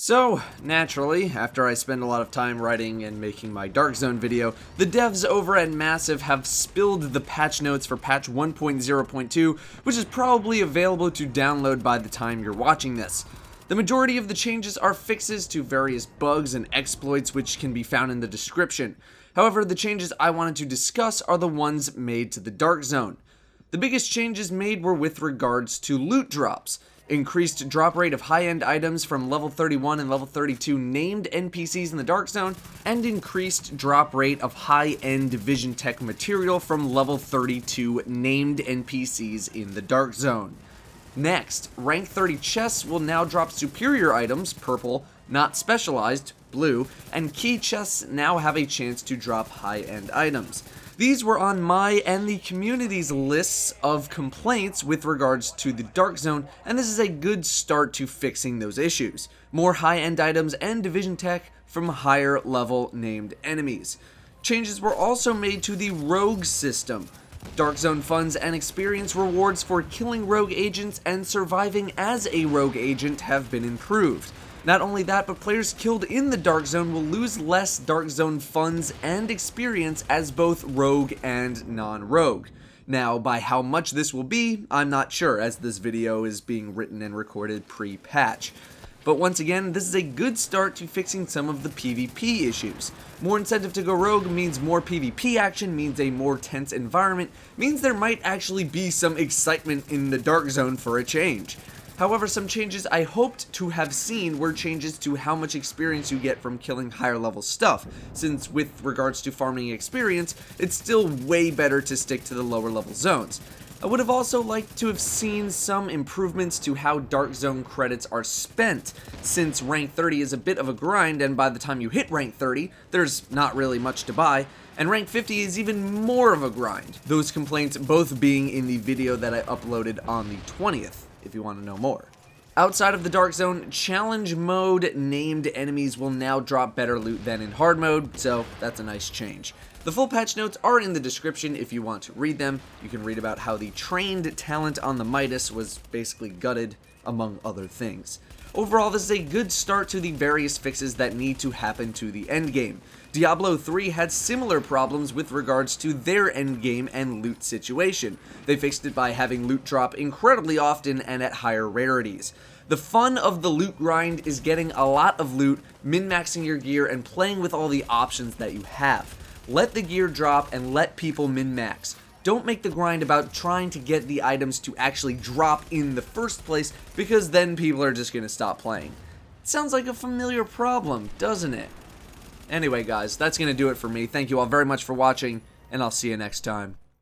So, naturally, after I spend a lot of time writing and making my Dark Zone video, the devs over at Massive have spilled the patch notes for patch 1.0.2, which is probably available to download by the time you're watching this. The majority of the changes are fixes to various bugs and exploits which can be found in the description. However, the changes I wanted to discuss are the ones made to the Dark Zone. The biggest changes made were with regards to loot drops. Increased drop rate of high-end items from level 31 and level 32 named NPCs in the Dark Zone, and increased drop rate of high-end Division Tech material from level 32 named NPCs in the Dark Zone. Next, rank 30 chests will now drop superior items, purple, not specialized, blue, and key chests now have a chance to drop high-end items. These were on my and the community's lists of complaints with regards to the Dark Zone, and this is a good start to fixing those issues. More high-end items and Division Tech from higher level named enemies. Changes were also made to the rogue system. Dark Zone funds and experience rewards for killing rogue agents and surviving as a rogue agent have been improved. Not only that, but players killed in the Dark Zone will lose less Dark Zone funds and experience as both rogue and non-rogue. Now, by how much this will be, I'm not sure, as this video is being written and recorded pre-patch. But once again, this is a good start to fixing some of the PvP issues. More incentive to go rogue means more PvP action, means a more tense environment, means there might actually be some excitement in the Dark Zone for a change. However, some changes I hoped to have seen were changes to how much experience you get from killing higher level stuff, since with regards to farming experience, it's still way better to stick to the lower level zones. I would have also liked to have seen some improvements to how Dark Zone credits are spent, since rank 30 is a bit of a grind, and by the time you hit rank 30, there's not really much to buy, and rank 50 is even more of a grind. Those complaints both being in the video that I uploaded on the 20th. If you want to know more. Outside of the Dark Zone, challenge mode named enemies will now drop better loot than in hard mode, so that's a nice change. The full patch notes are in the description if you want to read them. You can read about how the trained talent on the Midas was basically gutted, among other things. Overall, this is a good start to the various fixes that need to happen to the endgame. Diablo 3 had similar problems with regards to their endgame and loot situation. They fixed it by having loot drop incredibly often and at higher rarities. The fun of the loot grind is getting a lot of loot, min-maxing your gear, and playing with all the options that you have. Let the gear drop and let people min-max. Don't make the grind about trying to get the items to actually drop in the first place, because then people are just going to stop playing. It sounds like a familiar problem, doesn't it? Anyway guys, that's going to do it for me. Thank you all very much for watching, and I'll see you next time.